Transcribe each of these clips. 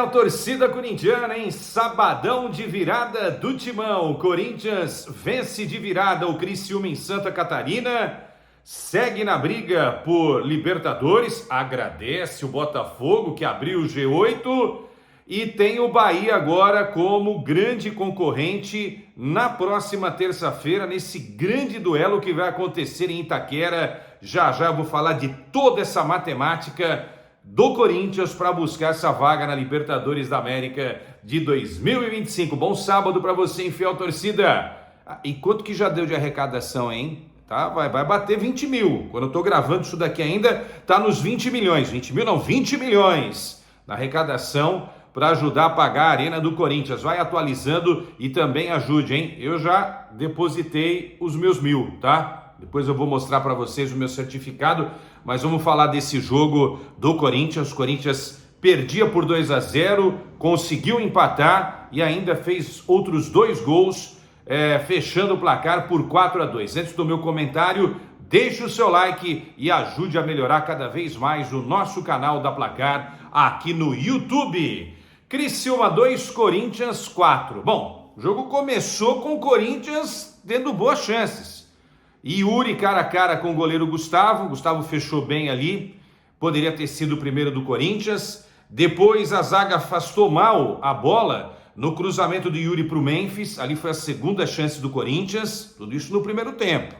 fiel torcida corintiana, em sabadão de virada do Timão. O Corinthians vence de virada o Criciúma em Santa Catarina, segue na briga por Libertadores, agradece o Botafogo que abriu o G8 e tem o Bahia agora como grande concorrente na próxima terça-feira, nesse grande duelo que vai acontecer em Itaquera. Já eu vou falar de toda essa matemática do Corinthians para buscar essa vaga na Libertadores da América de 2025. Bom sábado para você, fiel torcida. E quanto que já deu de arrecadação, hein? Tá, vai bater 20 mil. Quando eu tô gravando isso daqui ainda, tá nos 20 milhões. 20 mil não, 20 milhões na arrecadação para ajudar a pagar a arena do Corinthians. Vai atualizando e também ajude, hein? Eu já depositei os meus 1.000, tá? Depois eu vou mostrar para vocês o meu certificado, mas vamos falar desse jogo do Corinthians. O Corinthians perdia por 2-0, conseguiu empatar e ainda fez outros 2 gols, fechando o placar por 4-2. Antes do meu comentário, deixe o seu like e ajude a melhorar cada vez mais o nosso canal da Placar aqui no YouTube. Criciúma 2, Corinthians 4. Bom, o jogo começou com o Corinthians tendo boas chances. Yuri cara a cara com o goleiro Gustavo. Gustavo fechou bem ali, poderia ter sido o primeiro do Corinthians. Depois a zaga afastou mal a bola no cruzamento do Yuri para o Memphis. Ali foi a segunda chance do Corinthians, tudo isso no primeiro tempo.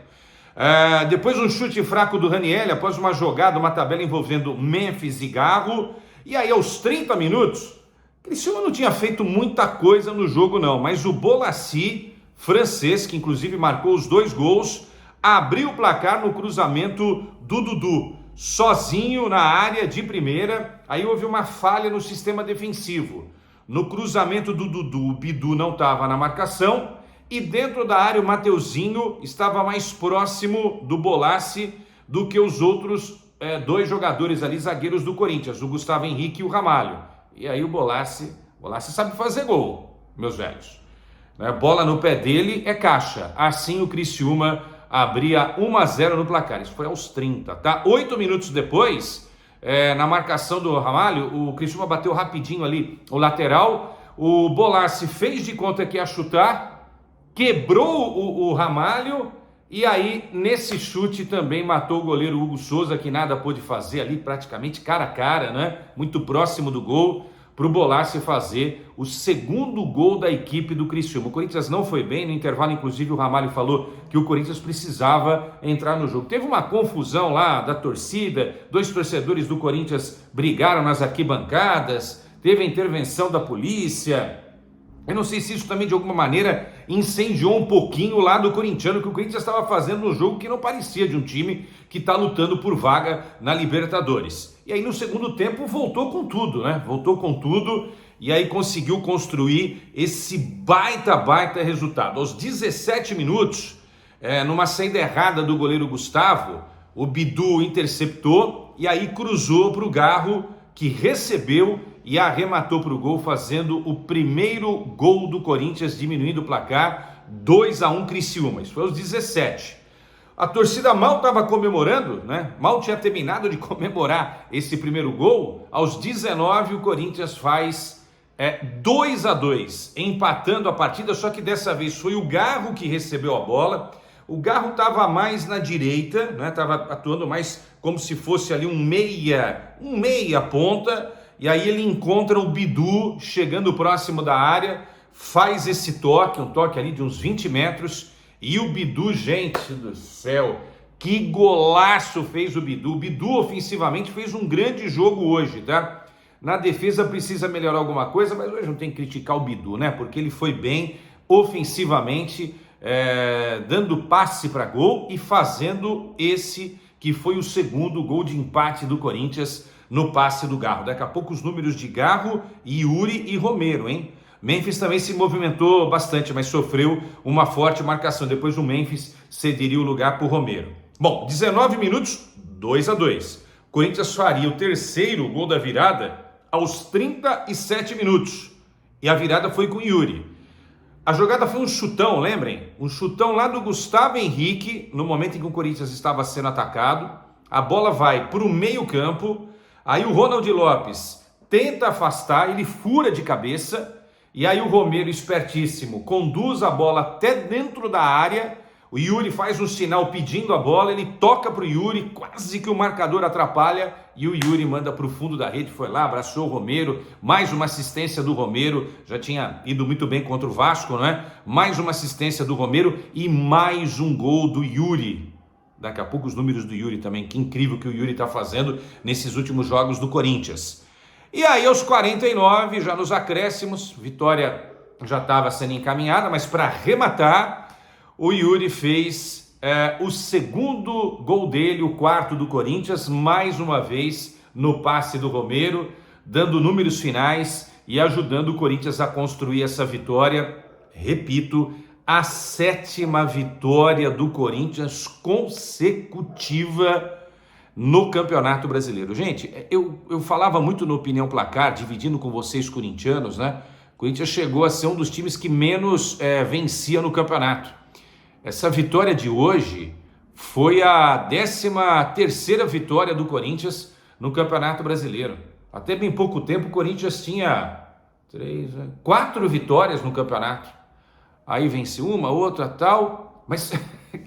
Depois um chute fraco do Ranieri após uma jogada, uma tabela envolvendo Memphis e Garro. E aí aos 30 minutos, Criciúma não tinha feito muita coisa no jogo não, mas o Bolassi, francês, que inclusive marcou os 2 gols, abriu o placar no cruzamento do Dudu, sozinho na área de primeira. Aí houve uma falha no sistema defensivo. No cruzamento do Dudu, o Bidu não estava na marcação, e dentro da área o Mateuzinho estava mais próximo do Bolassi do que os outros 2 jogadores ali, zagueiros do Corinthians, o Gustavo Henrique e o Ramalho. E aí o Bolassi sabe fazer gol, meus velhos. Bola no pé dele é caixa. Assim o Criciúma abria 1-0 no placar. Isso foi aos 30, tá? 8 minutos depois, na marcação do Ramalho, o Criciúma bateu rapidinho ali o lateral. O Bolassi fez de conta que ia chutar, quebrou o Ramalho, e aí nesse chute também matou o goleiro Hugo Souza, que nada pôde fazer ali, praticamente cara a cara, né? Muito próximo do gol, para o Bolassi fazer o segundo gol da equipe do Criciúma. O Corinthians não foi bem, no intervalo inclusive o Ramalho falou que o Corinthians precisava entrar no jogo. Teve uma confusão lá da torcida, 2 torcedores do Corinthians brigaram nas arquibancadas, teve a intervenção da polícia. Eu não sei se isso também de alguma maneira incendiou um pouquinho o lado corintiano, que o Corinthians estava fazendo no jogo que não parecia de um time que está lutando por vaga na Libertadores. E aí no segundo tempo voltou com tudo, né? Voltou com tudo e aí conseguiu construir esse baita resultado. Aos 17 minutos, numa saída errada do goleiro Gustavo, o Bidu interceptou e aí cruzou para o Garro, que recebeu e arrematou para o gol, fazendo o primeiro gol do Corinthians, diminuindo o placar 2-1 Criciúma. Isso foi aos 17. A torcida mal estava comemorando, né? Mal tinha terminado de comemorar esse primeiro gol. Aos 19 o Corinthians faz 2-2, empatando a partida, só que dessa vez foi o Garro que recebeu a bola. O Garro estava mais na direita, né? Estava atuando mais como se fosse ali um meia ponta. E aí ele encontra o Bidu chegando próximo da área, faz esse toque, um toque ali de uns 20 metros, e o Bidu, gente do céu, que golaço fez o Bidu. O Bidu ofensivamente fez um grande jogo hoje, tá? Na defesa precisa melhorar alguma coisa, mas hoje não tem que criticar o Bidu, né? Porque ele foi bem ofensivamente, dando passe para gol e fazendo esse que foi o segundo gol de empate do Corinthians no passe do Garro. Daqui a pouco os números de Garro, Yuri e Romero, hein? Memphis também se movimentou bastante, mas sofreu uma forte marcação. Depois o Memphis cederia o lugar para o Romero. Bom, 19 minutos, 2-2. Corinthians faria o terceiro gol da virada aos 37 minutos. E a virada foi com Yuri. A jogada foi um chutão, lembrem? Um chutão lá do Gustavo Henrique, no momento em que o Corinthians estava sendo atacado. A bola vai para o meio campo. Aí o Ronald Lopes tenta afastar, ele fura de cabeça, e aí o Romero, espertíssimo, conduz a bola até dentro da área. O Yuri faz um sinal pedindo a bola, ele toca para o Yuri, quase que o marcador atrapalha, e o Yuri manda para o fundo da rede, foi lá, abraçou o Romero, mais uma assistência do Romero, já tinha ido muito bem contra o Vasco, não é? Mais uma assistência do Romero e mais um gol do Yuri. Daqui a pouco os números do Yuri também, que incrível que o Yuri está fazendo nesses últimos jogos do Corinthians. E aí aos 49, já nos acréscimos, vitória já estava sendo encaminhada, mas para arrematar, o Yuri fez o segundo gol dele, o quarto do Corinthians, mais uma vez no passe do Romero, dando números finais e ajudando o Corinthians a construir essa vitória. Repito, a 7ª vitória do Corinthians consecutiva no Campeonato Brasileiro. Gente, eu falava muito no Opinião Placar, dividindo com vocês corintianos, né? O Corinthians chegou a ser um dos times que menos vencia no campeonato. Essa vitória de hoje foi a 13ª vitória do Corinthians no Campeonato Brasileiro. Até bem pouco tempo o Corinthians tinha 4 vitórias no campeonato. Aí vence uma, outra, tal, mas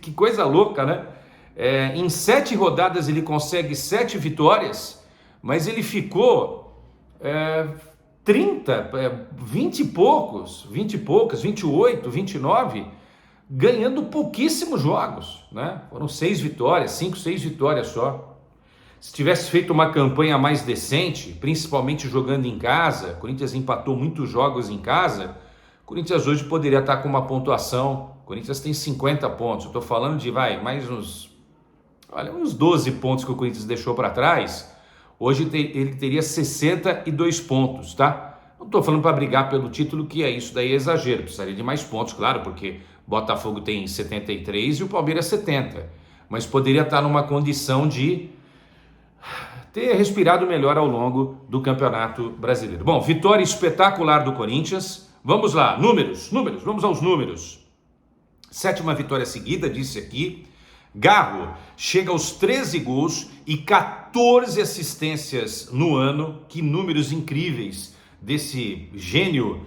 que coisa louca, né? Em 7 rodadas ele consegue 7 vitórias, mas ele ficou 20 e poucos, 28, 29, ganhando pouquíssimos jogos, né? Foram 6 vitórias, 5, 6 vitórias só. Se tivesse feito uma campanha mais decente, principalmente jogando em casa, o Corinthians empatou muitos jogos em casa, o Corinthians hoje poderia estar com uma pontuação, o Corinthians tem 50 pontos, eu estou falando de mais uns 12 pontos que o Corinthians deixou para trás, hoje ele teria 62 pontos, tá? Não estou falando para brigar pelo título, que isso daí é exagero, precisaria de mais pontos, claro, porque Botafogo tem 73 e o Palmeiras 70, mas poderia estar numa condição de ter respirado melhor ao longo do Campeonato Brasileiro. Bom, vitória espetacular do Corinthians. Vamos lá, números, vamos aos números. 7ª vitória seguida, disse aqui. Garro chega aos 13 gols e 14 assistências no ano. Que números incríveis desse gênio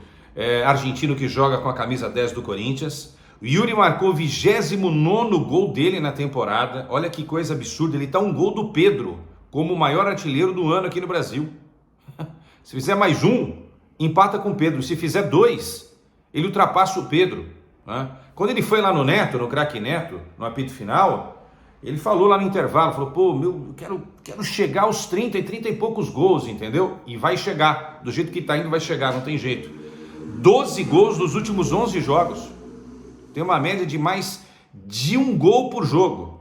argentino que joga com a camisa 10 do Corinthians. O Yuri marcou o 29º gol dele na temporada. Olha que coisa absurda, ele está um gol do Pedro como o maior artilheiro do ano aqui no Brasil. Se fizer mais um, empata com o Pedro. Se fizer 2, ele ultrapassa o Pedro, né? Quando ele foi lá no Neto, no craque Neto, no apito final, ele falou lá no intervalo, falou, eu quero chegar aos 30 e poucos gols, entendeu? E vai chegar, do jeito que tá indo vai chegar, não tem jeito. 12 gols nos últimos 11 jogos. Tem uma média de mais de 1 gol por jogo.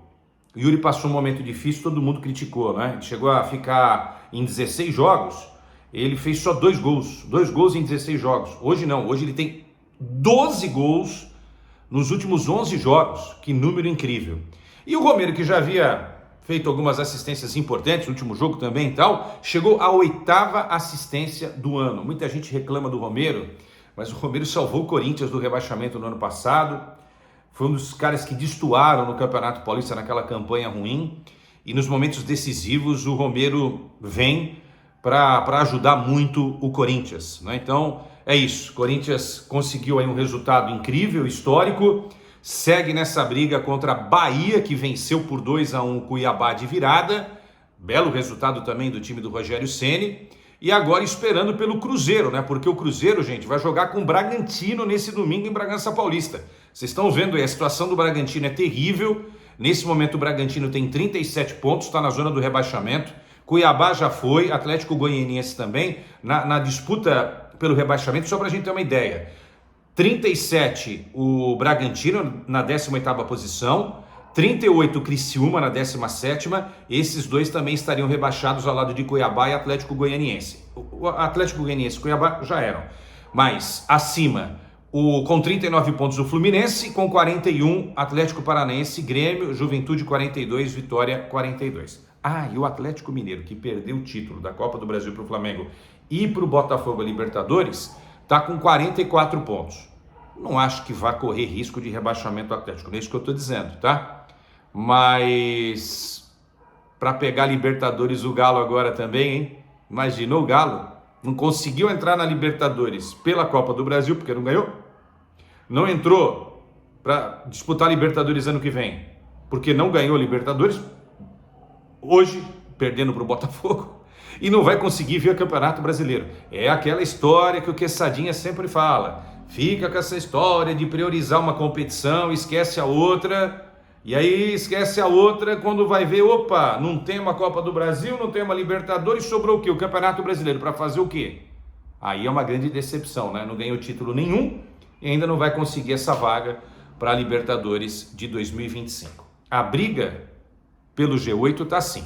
O Yuri passou um momento difícil, todo mundo criticou, né? Ele chegou a ficar em 16 jogos, ele fez só 2 gols. 2 gols em 16 jogos. Hoje não, hoje ele tem 12 gols nos últimos 11 jogos. Que número incrível. E o Romero, que já havia feito algumas assistências importantes no último jogo também e tal, chegou à 8ª assistência do ano. Muita gente reclama do Romero, mas o Romero salvou o Corinthians do rebaixamento no ano passado. Foi um dos caras que destoaram no Campeonato Paulista naquela campanha ruim. E nos momentos decisivos o Romero vem para ajudar muito o Corinthians, né? Então é isso, Corinthians conseguiu aí um resultado incrível, histórico, segue nessa briga contra a Bahia, que venceu por 2-1 o Cuiabá de virada, belo resultado também do time do Rogério Ceni, e agora esperando pelo Cruzeiro, né? Porque o Cruzeiro, gente, vai jogar com o Bragantino nesse domingo em Bragança Paulista. Vocês estão vendo aí, a situação do Bragantino é terrível. Nesse momento o Bragantino tem 37 pontos, está na zona do rebaixamento. Cuiabá já foi, Atlético Goianiense também, na disputa pelo rebaixamento, só para a gente ter uma ideia. 37 o Bragantino na 18ª posição, 38 o Criciúma na 17ª, esses dois também estariam rebaixados ao lado de Cuiabá e Atlético Goianiense. O Atlético Goianiense e Cuiabá já eram, mas acima, com 39 pontos o Fluminense, com 41 Atlético Paranaense, Grêmio, Juventude 42, Vitória 42. E o Atlético Mineiro, que perdeu o título da Copa do Brasil para o Flamengo e para o Botafogo Libertadores, está com 44 pontos. Não acho que vá correr risco de rebaixamento Atlético, não é isso que eu estou dizendo, tá? Mas para pegar Libertadores o Galo agora também, hein? Imaginou o Galo? não conseguiu entrar na Libertadores pela Copa do Brasil, porque não ganhou, não entrou para disputar a Libertadores ano que vem, porque não ganhou a Libertadores, hoje perdendo para o Botafogo, e não vai conseguir ver o Campeonato Brasileiro. É aquela história que o Quessadinha sempre fala, fica com essa história de priorizar uma competição, esquece a outra, e aí esquece a outra quando vai ver, opa, não tem uma Copa do Brasil, não tem uma Libertadores, sobrou o quê? O Campeonato Brasileiro, para fazer o quê? Aí é uma grande decepção, né? Não ganhou título nenhum e ainda não vai conseguir essa vaga para a Libertadores de 2025. A briga pelo G8 está assim.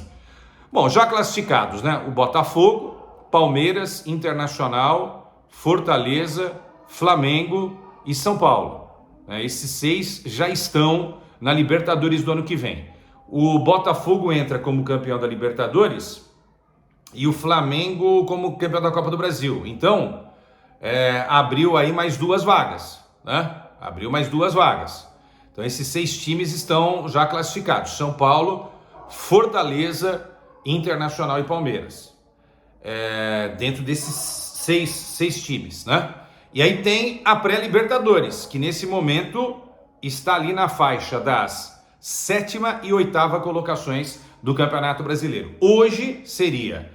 Bom, já classificados, né? O Botafogo, Palmeiras, Internacional, Fortaleza, Flamengo e São Paulo. Esses 6 já estão na Libertadores do ano que vem. O Botafogo entra como campeão da Libertadores e o Flamengo como campeão da Copa do Brasil. Então, abriu aí mais 2 vagas, né? Abriu mais 2 vagas. Então, esses 6 times estão já classificados. São Paulo, Fortaleza, Internacional e Palmeiras. Dentro desses 6 times, né? E aí tem a pré-Libertadores, que nesse momento está ali na faixa das 7ª e 8ª colocações do Campeonato Brasileiro. Hoje seria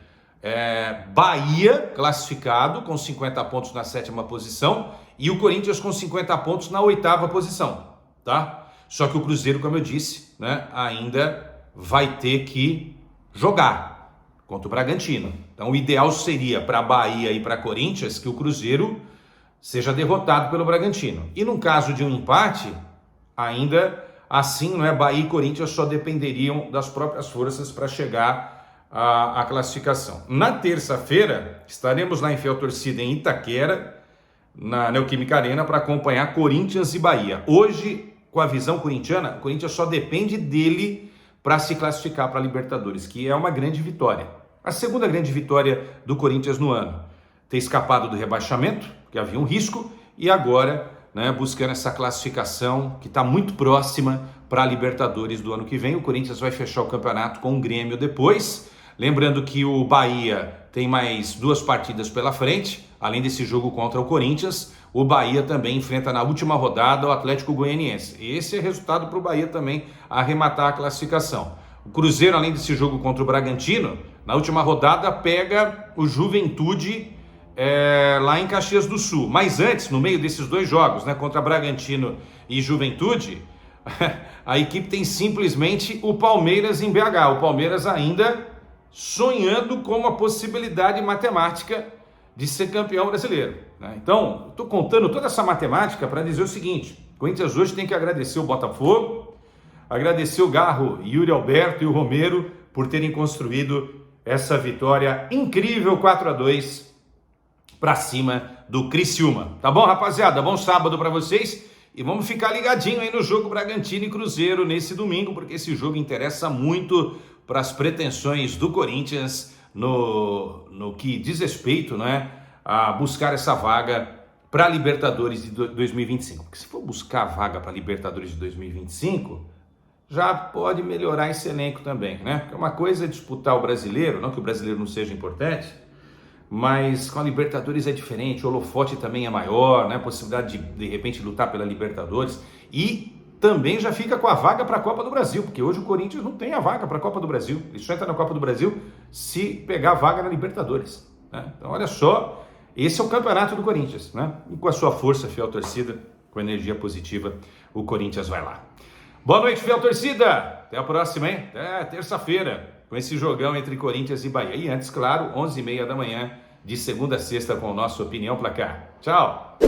Bahia classificado com 50 pontos na 7ª posição e o Corinthians com 50 pontos na 8ª posição, tá? Só que o Cruzeiro, como eu disse, né, ainda vai ter que jogar contra o Bragantino. Então o ideal seria para Bahia e para Corinthians que o Cruzeiro seja derrotado pelo Bragantino. E no caso de um empate, ainda assim, não é, Bahia e Corinthians só dependeriam das próprias forças para chegar à classificação. Na terça-feira, estaremos lá em Fiel Torcida em Itaquera, na Neoquímica Arena, para acompanhar Corinthians e Bahia. Hoje, com a visão corintiana, o Corinthians só depende dele para se classificar para a Libertadores, que é uma grande vitória. A segunda grande vitória do Corinthians no ano. Ter escapado do rebaixamento, que havia um risco, e agora, né, buscando essa classificação que está muito próxima para a Libertadores do ano que vem. O Corinthians vai fechar o campeonato com o Grêmio depois. Lembrando que o Bahia tem mais 2 partidas pela frente, além desse jogo contra o Corinthians. O Bahia também enfrenta na última rodada o Atlético Goianiense. Esse é resultado para o Bahia também arrematar a classificação. O Cruzeiro, além desse jogo contra o Bragantino, na última rodada pega o Juventude lá em Caxias do Sul. Mas antes, no meio desses 2 jogos, né, contra Bragantino e Juventude, a equipe tem simplesmente o Palmeiras em BH. O Palmeiras ainda sonhando com uma possibilidade matemática de ser campeão brasileiro, né? Então, estou contando toda essa matemática para dizer o seguinte: o Corinthians hoje tem que agradecer o Botafogo, agradecer o Garro, Yuri Alberto e o Romero por terem construído essa vitória incrível 4-2 para cima do Criciúma. Tá bom, rapaziada? Bom sábado para vocês e vamos ficar ligadinho aí no jogo Bragantino e Cruzeiro nesse domingo, porque esse jogo interessa muito para as pretensões do Corinthians no que diz respeito, né, a buscar essa vaga para a Libertadores de 2025. Porque se for buscar a vaga para a Libertadores de 2025, já pode melhorar esse elenco também, né? Porque uma coisa é disputar o brasileiro, não que o brasileiro não seja importante, mas com a Libertadores é diferente, o holofote também é maior, né? A possibilidade de repente lutar pela Libertadores, e também já fica com a vaga para a Copa do Brasil, porque hoje o Corinthians não tem a vaga para a Copa do Brasil, ele só entra na Copa do Brasil se pegar a vaga na Libertadores, né? Então olha só, esse é o campeonato do Corinthians, né? E com a sua força, fiel torcida, com energia positiva, o Corinthians vai lá. Boa noite, fiel torcida, até a próxima, hein? Até terça-feira, com esse jogão entre Corinthians e Bahia. E antes, claro, 11h30 da manhã, de segunda a sexta, com o nosso Opinião Placar. Tchau!